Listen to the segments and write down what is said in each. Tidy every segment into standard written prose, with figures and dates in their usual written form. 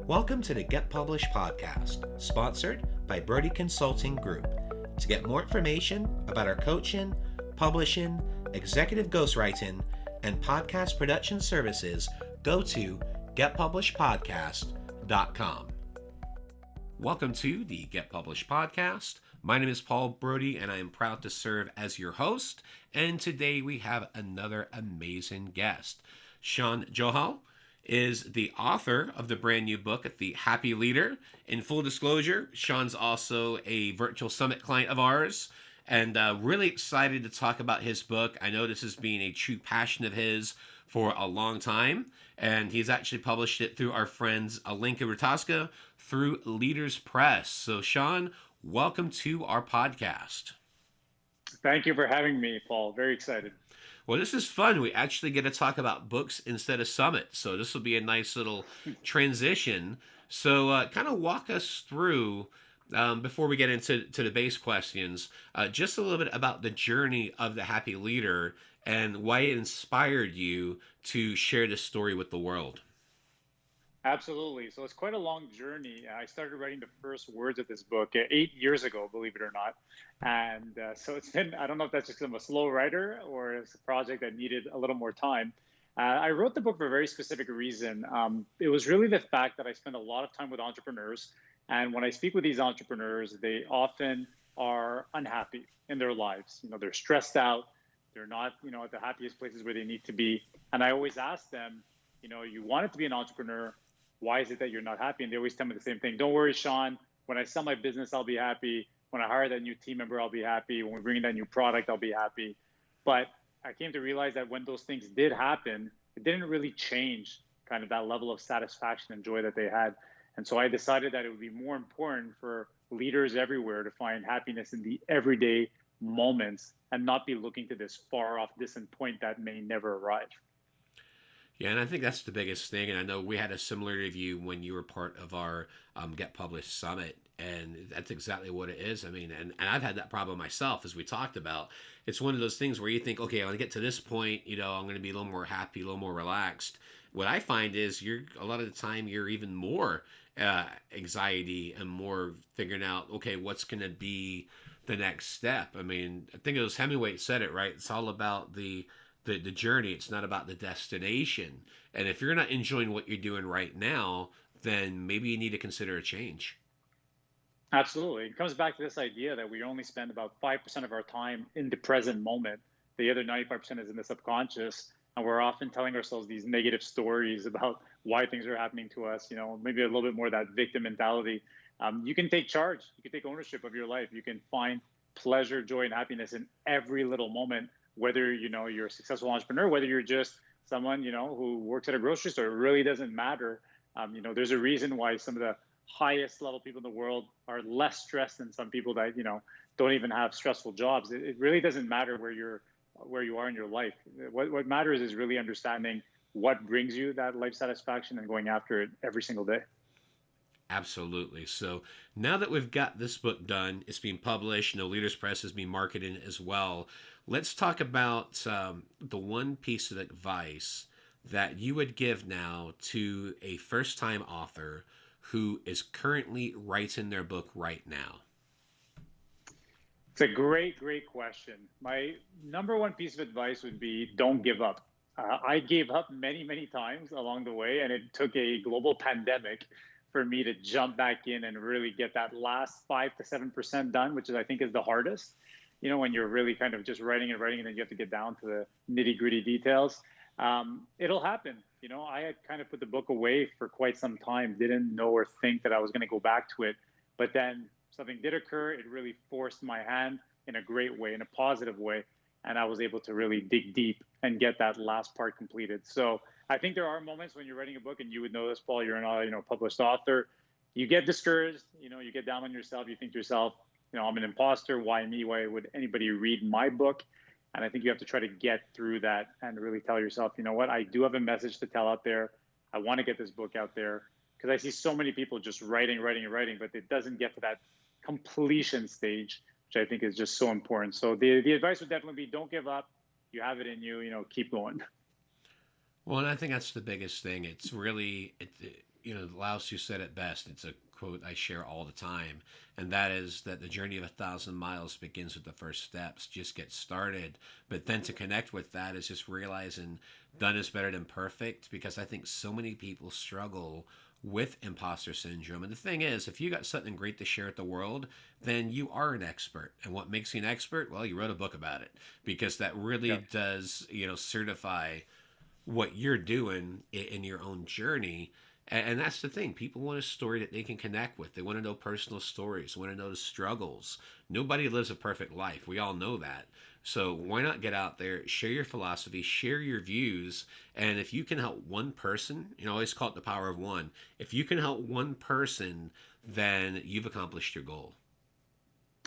Welcome to the Get Published podcast, sponsored by Brodie Consulting Group. To get more information about our coaching, publishing, executive ghostwriting, and podcast production services, go to getpublishedpodcast.com. Welcome to the Get Published podcast. My name is Paul Brodie, and I am proud to serve as your host. And today we have another amazing guest. Shawn Johal is the author of the brand new book, The Happy Leader. In full disclosure, Shawn's also a virtual summit client of ours, and really excited to talk about his book. I know this has been a true passion of his for a long time, and he's actually published it through our friends Alinka Rataska through Leaders Press. So Shawn, welcome to our podcast. Thank you for having me, Paul. Very excited. Well, this is fun. We actually get to talk about books instead of summits. So this will be a nice little transition. So kind of walk us through, before we get into the base questions, just a little bit about the journey of the Happy Leader and why it inspired you to share this story with the world. Absolutely. So it's quite a long journey. I started writing the first words of this book 8 years ago, believe it or not. And so it's been, I don't know if that's just because I'm a slow writer or it's a project that needed a little more time. I wrote the book for a very specific reason. It was really the fact that I spend a lot of time with entrepreneurs. And when I speak with these entrepreneurs, they often are unhappy in their lives. You know, they're stressed out. They're not, at the happiest places where they need to be. And I always ask them, you wanted to be an entrepreneur. Why is it that you're not happy? And they always tell me the same thing. Don't worry, Shawn. When I sell my business, I'll be happy. When I hire that new team member, I'll be happy. When we bring in that new product, I'll be happy. But I came to realize that when those things did happen, it didn't really change kind of that level of satisfaction and joy that they had. And so I decided that it would be more important for leaders everywhere to find happiness in the everyday moments and not be looking to this far off distant point that may never arrive. Yeah, and I think that's the biggest thing. And I know we had a similar review when you were part of our Get Published Summit. And that's exactly what it is. I mean, and I've had that problem myself, as we talked about. It's one of those things where you think, okay, when I get to this point, I'm going to be a little more happy, a little more relaxed. What I find is a lot of the time you're even more anxiety and more figuring out, okay, what's going to be the next step. I mean, I think it was Hemingway said it, right? It's all about the journey. It's not about the destination. And if you're not enjoying what you're doing right now, then maybe you need to consider a change. Absolutely. It comes back to this idea that we only spend about 5% of our time in the present moment. The other 95% is in the subconscious. And we're often telling ourselves these negative stories about why things are happening to us, maybe a little bit more of that victim mentality. You can take charge. You can take ownership of your life. You can find pleasure, joy, and happiness in every little moment. Whether, you're a successful entrepreneur, whether you're just someone, who works at a grocery store, it really doesn't matter. There's a reason why some of the highest level people in the world are less stressed than some people that, don't even have stressful jobs. It really doesn't matter where you are in your life. What matters is really understanding what brings you that life satisfaction and going after it every single day. Absolutely. So now that we've got this book done, it's being published, Leaders Press is being marketed as well. Let's talk about the one piece of advice that you would give now to a first-time author who is currently writing their book right now. It's a great question. My number one piece of advice would be don't give up. I gave up many, many times along the way, and it took a global pandemic for me to jump back in and really get that last 5 to 7% done, which I think is the hardest. When you're really kind of just writing, and then you have to get down to the nitty gritty details. It'll happen. I had kind of put the book away for quite some time, didn't know or think that I was going to go back to it. But then something did occur. It really forced my hand in a great way, in a positive way. And I was able to really dig deep and get that last part completed. So I think there are moments when you're writing a book, and you would know this, Paul, you're a published author. You get discouraged, you get down on yourself. You think to yourself, I'm an imposter. Why me? Why would anybody read my book? And I think you have to try to get through that and really tell yourself, what, I do have a message to tell out there. I want to get this book out there, because I see so many people just writing, but it doesn't get to that completion stage, which I think is just so important. So the advice would definitely be don't give up. You have it in you, keep going. Well, and I think that's the biggest thing. It's really, Lao Tzu said it best. It's a quote I share all the time, and that is that the journey of 1,000 miles begins with the first steps. Just get started. But then to connect with that is just realizing done is better than perfect, because I think so many people struggle with imposter syndrome. And the thing is, if you got something great to share with the world, then you are an expert. And what makes you an expert? Well, you wrote a book about it, because that really Yeah. does, certify what you're doing in your own journey. And that's the thing. People want a story that they can connect with. They want to know personal stories, want to know the struggles. Nobody lives a perfect life. We all know that. So why not get out there, share your philosophy, share your views. And if you can help one person, I always call it the power of one. If you can help one person, then you've accomplished your goal.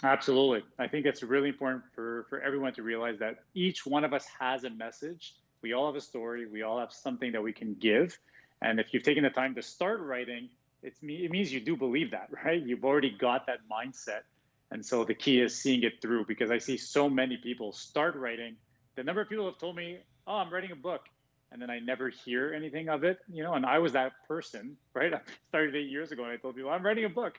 Absolutely. I think it's really important for everyone to realize that each one of us has a message. We all have a story. We all have something that we can give. And if you've taken the time to start writing, it means you do believe that, right? You've already got that mindset. And so the key is seeing it through, because I see so many people start writing. The number of people have told me, oh, I'm writing a book. And then I never hear anything of it, and I was that person, right? I started 8 years ago and I told people I'm writing a book.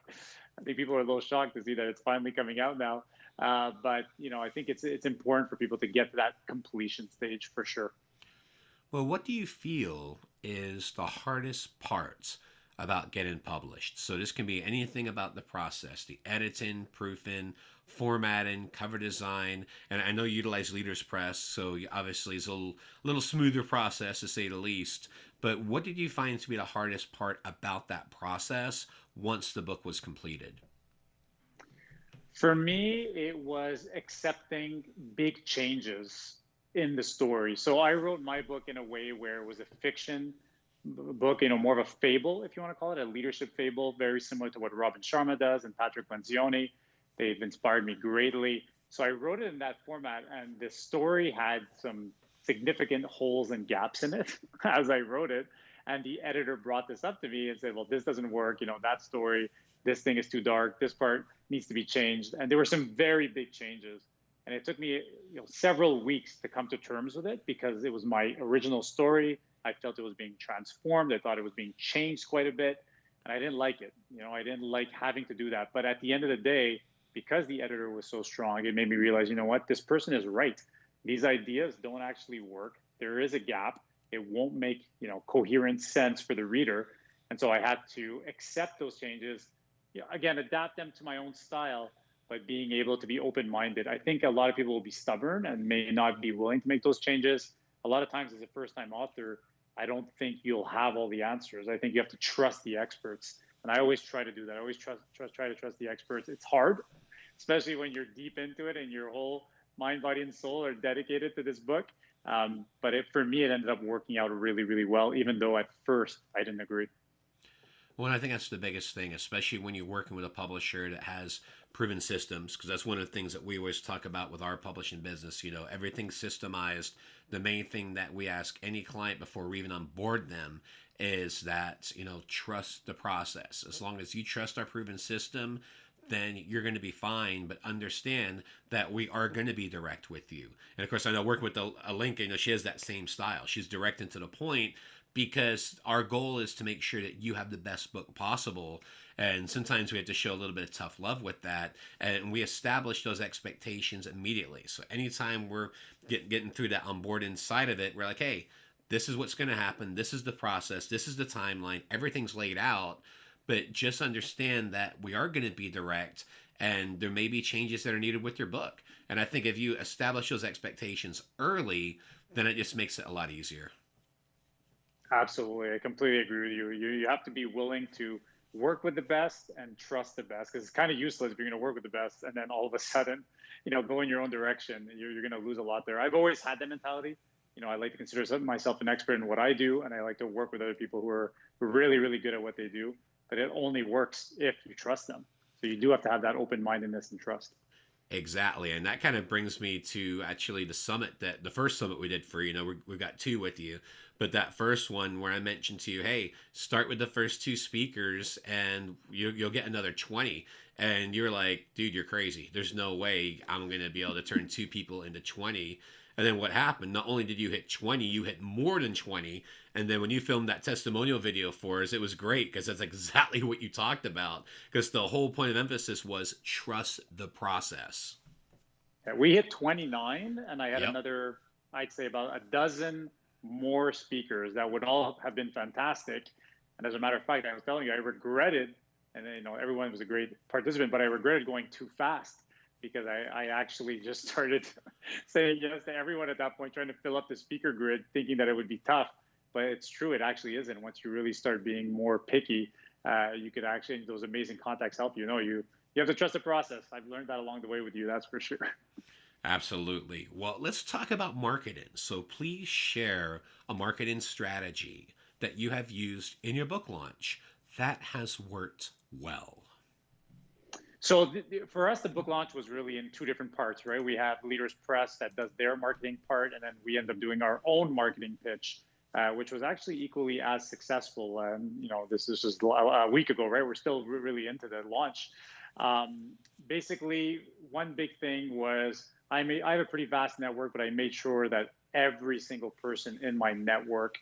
I think people are a little shocked to see that it's finally coming out now. But I think it's important for people to get to that completion stage for sure. Well, what do you feel is the hardest parts about getting published? So this can be anything about the process, the editing, proofing, formatting, cover design, and I know you utilize Leaders Press, so obviously it's a little smoother process to say the least. But what did you find to be the hardest part about that process once the book was completed? For me, it was accepting big changes in the story. So I wrote my book in a way where it was a fiction book, more of a fable, if you want to call it, a leadership fable, very similar to what Robin Sharma does and Patrick Lencioni. They've inspired me greatly. So I wrote it in that format, and the story had some significant holes and gaps in it as I wrote it. And the editor brought this up to me and said, well, this doesn't work. That story, this thing is too dark. This part needs to be changed. And there were some very big changes. And it took me several weeks to come to terms with it, because it was my original story. I felt it was being transformed. I thought it was being changed quite a bit. And I didn't like it. I didn't like having to do that. But at the end of the day, because the editor was so strong, it made me realize, what, this person is right. These ideas don't actually work. There is a gap. It won't make, coherent sense for the reader. And so I had to accept those changes, again, adapt them to my own style, but being able to be open-minded. I think a lot of people will be stubborn and may not be willing to make those changes. A lot of times as a first-time author, I don't think you'll have all the answers. I think you have to trust the experts. And I always try to do that. I always try to trust the experts. It's hard, especially when you're deep into it and your whole mind, body, and soul are dedicated to this book. But for me, it ended up working out really, really well, even though at first I didn't agree. Well, I think that's the biggest thing, especially when you're working with a publisher that has proven systems, because that's one of the things that we always talk about with our publishing business. Everything's systemized. The main thing that we ask any client before we even onboard them is that, trust the process. As long as you trust our proven system, then you're going to be fine. But understand that we are going to be direct with you. And of course, I know working with a Lincoln, she has that same style. She's direct and to the point, because our goal is to make sure that you have the best book possible. And sometimes we have to show a little bit of tough love with that. And we establish those expectations immediately. So anytime we're getting through that onboarding side of it, we're like, hey, this is what's going to happen. This is the process. This is the timeline. Everything's laid out. But just understand that we are going to be direct, and there may be changes that are needed with your book. And I think if you establish those expectations early, then it just makes it a lot easier. Absolutely. I completely agree with you. You have to be willing to work with the best and trust the best, because it's kind of useless if you're going to work with the best and then all of a sudden, go in your own direction. You're going to lose a lot there. I've always had that mentality. I like to consider myself an expert in what I do, and I like to work with other people who are really, really good at what they do. But it only works if you trust them. So you do have to have that open-mindedness and trust. Exactly. And that kind of brings me to actually the first summit we did for, we've got two with you, but that first one where I mentioned to you, hey, start with the first two speakers and you'll get another 20. And you're like, dude, you're crazy. There's no way I'm going to be able to turn two people into 20. And then what happened? Not only did you hit 20, you hit more than 20. And then when you filmed that testimonial video for us, it was great because that's exactly what you talked about. Because the whole point of emphasis was trust the process. Yeah, we hit 29, and I had Yep. another, I'd say about a dozen more speakers that would all have been fantastic. And as a matter of fact, I was telling you, I regretted, and everyone was a great participant, but I regretted going too fast because I actually just started saying yes to everyone at that point, trying to fill up the speaker grid, thinking that it would be tough. But it's true, it actually isn't. Once you really start being more picky, you could actually, those amazing contacts help you. You have to trust the process. I've learned that along the way with you, that's for sure. Absolutely. Well, let's talk about marketing. So please share a marketing strategy that you have used in your book launch that has worked well. So for us, the book launch was really in two different parts, right? We have Leaders Press that does their marketing part, and then we end up doing our own marketing pitch, which was actually equally as successful. This is just a week ago, right? We're still really into the launch. Basically, one big thing was I have a pretty vast network, but I made sure that every single person in my network,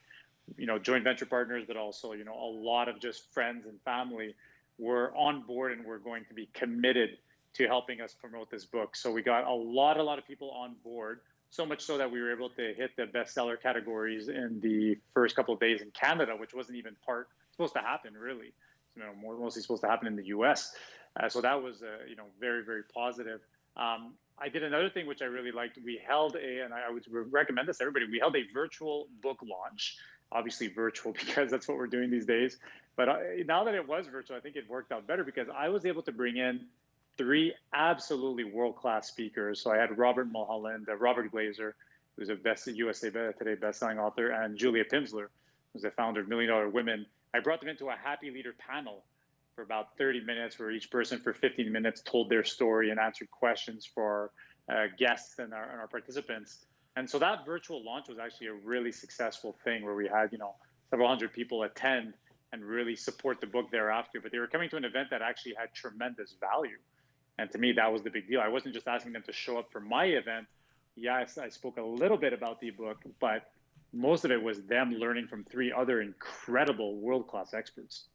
joint venture partners, but also, a lot of just friends and family were on board and were going to be committed to helping us promote this book. So we got a lot of people on board, so much so that we were able to hit the bestseller categories in the first couple of days in Canada, which wasn't even supposed to happen, really. Mostly supposed to happen in the US. So that was, very, very positive. I did another thing which I really liked. We held and I would recommend this to everybody. We held a virtual book launch, obviously virtual because that's what we're doing these days. But now that it was virtual, I think it worked out better because I was able to bring in three absolutely world-class speakers. So I had Robert Mulholland, Robert Glazer, who's a USA Today bestselling author, and Julia Pimsleur, who's the founder of $1 Million Women. I brought them into a happy leader panel for about 30 minutes, where each person for 15 minutes told their story and answered questions for guests and our participants. And so that virtual launch was actually a really successful thing where we had, several hundred people attend and really support the book thereafter. But they were coming to an event that actually had tremendous value. And to me, that was the big deal. I wasn't just asking them to show up for my event. Yes, I spoke a little bit about the book, but most of it was them learning from three other incredible world-class experts.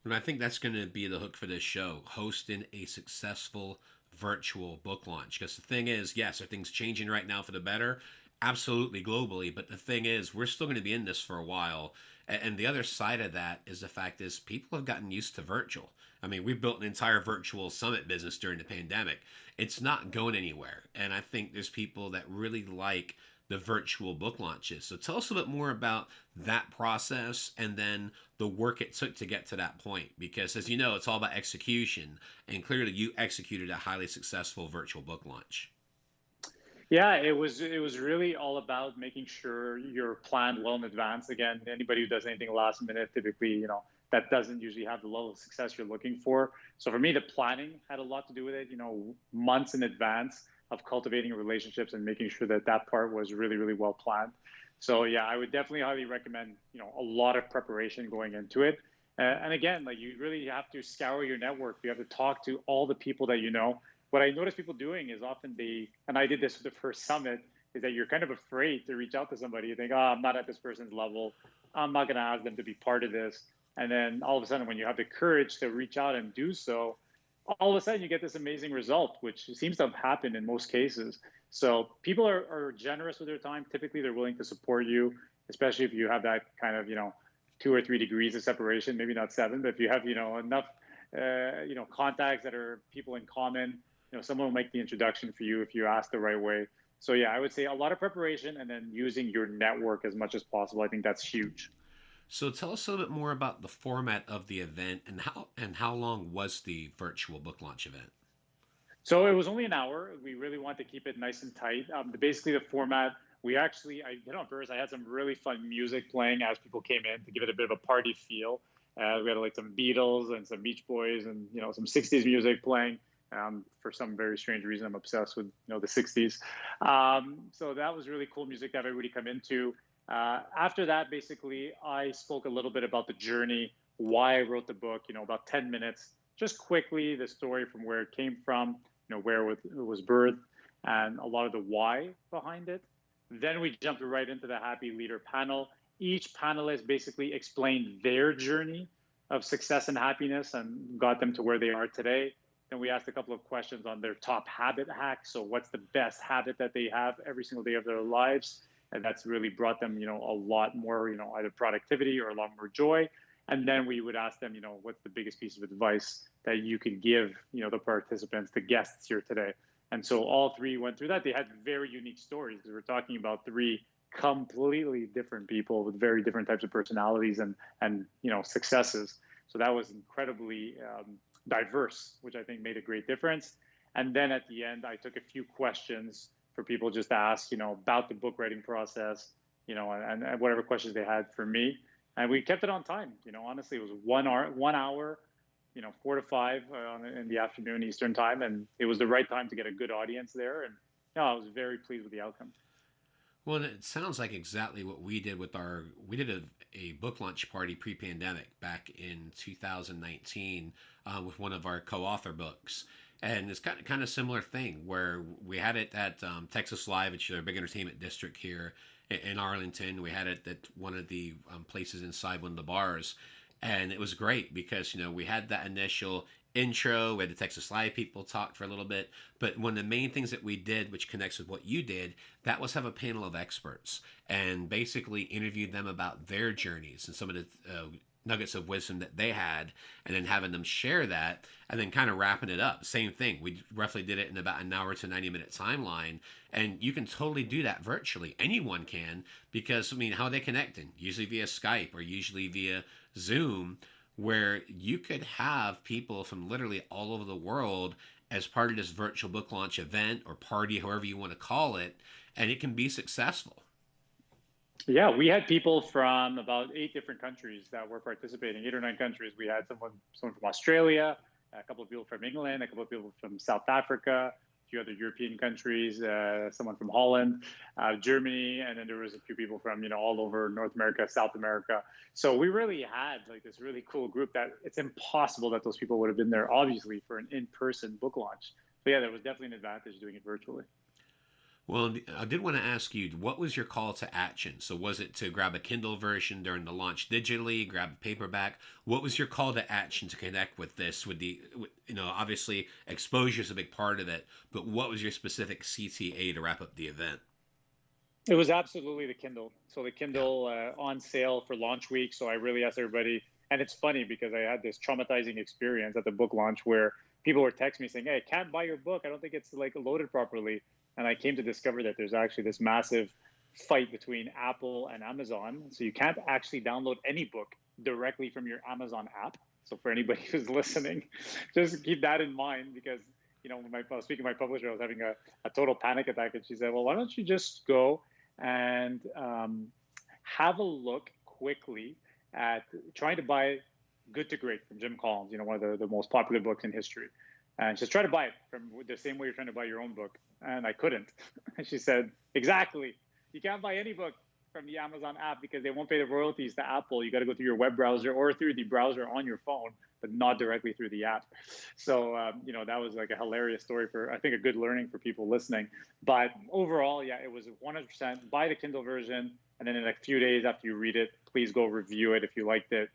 And I think that's going to be the hook for this show, hosting a successful virtual book launch. Because the thing is, yes, are things changing right now for the better? Absolutely, globally. But the thing is, we're still going to be in this for a while. And the other side of that is the fact is people have gotten used to virtual. I mean, we built an entire virtual summit business during the pandemic. It's not going anywhere. And I think there's people that really like the virtual book launches. So tell us a bit more about that process and then the work it took to get to that point. Because as you know, it's all about execution. And clearly you executed a highly successful virtual book launch. Yeah, it was really all about making sure you're planned well in advance. Again, anybody who does anything last minute, typically, that doesn't usually have the level of success you're looking for. So for me, the planning had a lot to do with it, months in advance of cultivating relationships and making sure that part was really, really well planned. So yeah, I would definitely highly recommend, a lot of preparation going into it. And again, like you really have to scour your network. You have to talk to all the people that you know. What I notice people doing is often and I did this with the first summit, is that you're kind of afraid to reach out to somebody. You think, oh, I'm not at this person's level. I'm not going to ask them to be part of this. And then all of a sudden, when you have the courage to reach out and do so, all of a sudden you get this amazing result, which seems to have happened in most cases. So people are generous with their time. Typically, they're willing to support you, especially if you have that kind of, 2 or 3 degrees of separation, maybe not 7, but if you have, enough, contacts that are people in common, someone will make the introduction for you if you ask the right way. So yeah, I would say a lot of preparation and then using your network as much as possible. I think that's huge. So tell us a little bit more about the format of the event and how long was the virtual book launch event? So it was only an hour. We really want to keep it nice and tight. Basically, the format, I did on purpose. I had some really fun music playing as people came in to give it a bit of a party feel. We had like some Beatles and some Beach Boys and, some 60s music playing. For some very strange reason, I'm obsessed with, the 60s. So that was really cool music that everybody come into. After that, basically, I spoke a little bit about the journey, why I wrote the book, about 10 minutes, just quickly, the story from where it came from, where it was birthed. and a lot of the why behind it. Then we jumped right into the Happy Leader panel. Each panelist basically explained their journey of success and happiness and got them to where they are today. Then we asked a couple of questions on their top habit hacks. So what's the best habit that they have every single day of their lives? And that's really brought them, a lot more, either productivity or a lot more joy. And then we would ask them, what's the biggest piece of advice that you could give, the participants, the guests here today. And so all three went through that. They had very unique stories because we're talking about three completely different people with very different types of personalities and successes. So that was incredibly diverse, which I think made a great difference. And then at the end, I took a few questions for people just to ask, about the book writing process, and whatever questions they had for me. And we kept it on time. Honestly, it was 1 hour, 4 to 5 in the afternoon Eastern time, and it was the right time to get a good audience there. And I was very pleased with the outcome. Well, it sounds like exactly what we did with we did a book launch party pre-pandemic back in 2019 with one of our co-author books. And it's kind of similar thing where we had it at Texas Live, which is our big entertainment district here in Arlington. We had it at one of the places inside one of the bars. And it was great because, we had that initial intro, we had the Texas Live people talk for a little bit. But one of the main things that we did, which connects with what you did, that was have a panel of experts and basically interviewed them about their journeys and some of the nuggets of wisdom that they had, and then having them share that, and then kind of wrapping it up. Same thing. We roughly did it in about an hour to 90-minute timeline, and you can totally do that virtually. Anyone can, because, how are they connecting? Usually via Skype or usually via Zoom, where you could have people from literally all over the world as part of this virtual book launch event or party, however you want to call it, and it can be successful. Yeah, we had people from about 8 different countries that were participating, 8 or 9 countries. We had someone from Australia, a couple of people from England, a couple of people from South Africa, a few other European countries, someone from Holland, Germany, and then there was a few people from, all over North America, South America. So we really had like this really cool group that it's impossible that those people would have been there, obviously, for an in-person book launch. So yeah, there was definitely an advantage doing it virtually. Well, I did want to ask you, what was your call to action? So was it to grab a Kindle version during the launch digitally, grab a paperback? What was your call to action to connect with this? Obviously exposure is a big part of it, but what was your specific CTA to wrap up the event? It was absolutely the Kindle. So the Kindle on sale for launch week. So I really asked everybody, and it's funny because I had this traumatizing experience at the book launch where people were texting me saying, "Hey, I can't buy your book. I don't think it's like loaded properly." And I came to discover that there's actually this massive fight between Apple and Amazon. So you can't actually download any book directly from your Amazon app. So for anybody who's listening, just keep that in mind because, when I was speaking to my publisher, I was having a total panic attack. And she said, well, why don't you just go and have a look quickly at trying to buy Good to Great from Jim Collins, one of the most popular books in history. And just try to buy it from the same way you're trying to buy your own book. And I couldn't. And she said, exactly. You can't buy any book from the Amazon app because they won't pay the royalties to Apple. You got to go through your web browser or through the browser on your phone, but not directly through the app. So, that was like a hilarious story for, I think, a good learning for people listening. But overall, yeah, it was 100% buy the Kindle version. And then in a few days after you read it, please go review it if you liked it.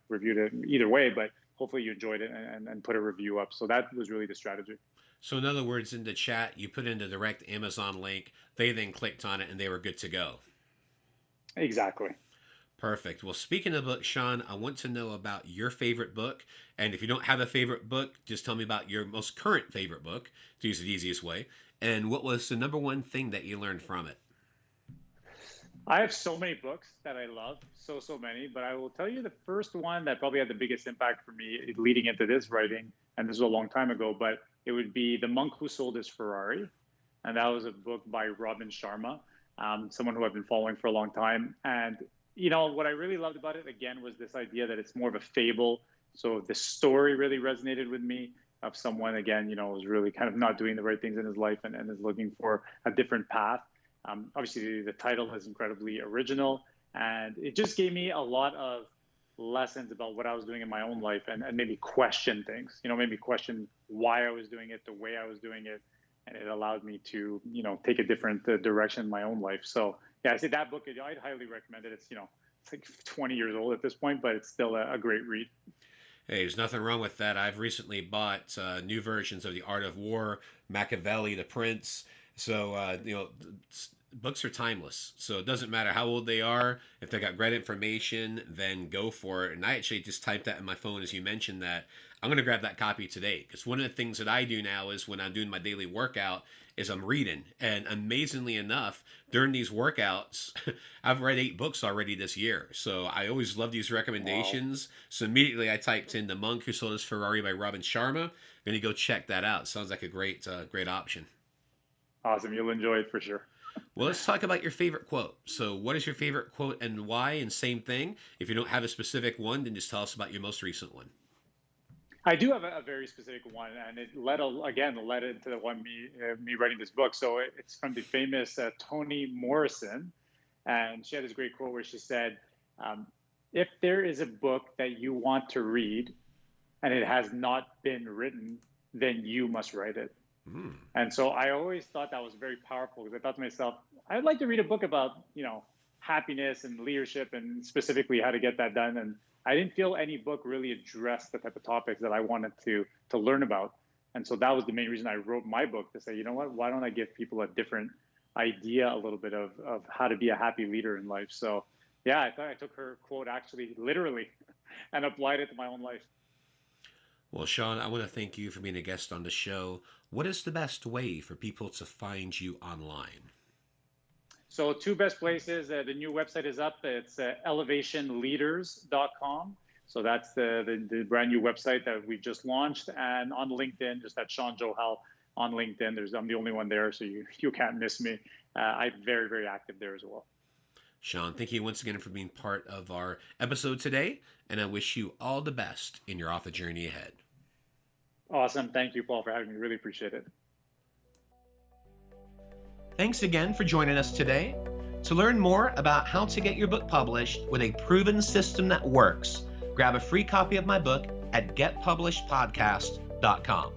Reviewed it either way, but hopefully you enjoyed it and put a review up. So that was really the strategy. So in other words, in the chat, you put in the direct Amazon link, they then clicked on it and they were good to go. Exactly. Perfect. Well, speaking of books, Shawn, I want to know about your favorite book. And if you don't have a favorite book, just tell me about your most current favorite book, to use the easiest way. And what was the number one thing that you learned from it? I have so many books that I love, so many, but I will tell you the first one that probably had the biggest impact for me leading into this writing, and this was a long time ago, but it would be The Monk Who Sold His Ferrari. And that was a book by Robin Sharma, someone who I've been following for a long time. And, what I really loved about it, again, was this idea that it's more of a fable. So the story really resonated with me of someone, again, was really kind of not doing the right things in his life and is looking for a different path. Obviously, the title is incredibly original, and it just gave me a lot of lessons about what I was doing in my own life and maybe question things, maybe question why I was doing it, the way I was doing it. and it allowed me to, take a different direction in my own life. So yeah, I say that book, I'd highly recommend it. It's, it's like 20 years old at this point, but it's still a great read. Hey, there's nothing wrong with that. I've recently bought new versions of The Art of War, Machiavelli, The Prince. So, books are timeless. So it doesn't matter how old they are. If they got great information, then go for it. And I actually just typed that in my phone as you mentioned that. I'm going to grab that copy today, because one of the things that I do now is when I'm doing my daily workout is I'm reading. And amazingly enough, during these workouts, I've read 8 books already this year. So I always love these recommendations. Wow. So immediately I typed in The Monk Who Sold His Ferrari by Robin Sharma. I'm going to go check that out. Sounds like a great option. Awesome. You'll enjoy it for sure. Well, let's talk about your favorite quote. So what is your favorite quote and why? And same thing, if you don't have a specific one, then just tell us about your most recent one. I do have a very specific one, and it led into the one me writing this book. So it's from the famous Toni Morrison, and she had this great quote where she said, "If there is a book that you want to read, and it has not been written, then you must write it." Mm. And so I always thought that was very powerful, because I thought to myself, I'd like to read a book about happiness and leadership, and specifically how to get that done. And I didn't feel any book really addressed the type of topics that I wanted to learn about. And so that was the main reason I wrote my book, to say, you know what, why don't I give people a different idea a little bit of how to be a happy leader in life. So yeah, I thought I took her quote actually literally and applied it to my own life. Well, Shawn, I want to thank you for being a guest on the show. What is the best way for people to find you online? So 2 best places. The new website is up. It's elevationleaders.com. So that's the brand new website that we just launched. And on LinkedIn, just at Shawn Johal on LinkedIn. I'm the only one there, so you can't miss me. I'm very, very active there as well. Shawn, thank you once again for being part of our episode today. And I wish you all the best in your author journey ahead. Awesome. Thank you, Paul, for having me. Really appreciate it. Thanks again for joining us today. To learn more about how to get your book published with a proven system that works, grab a free copy of my book at getpublishedpodcast.com.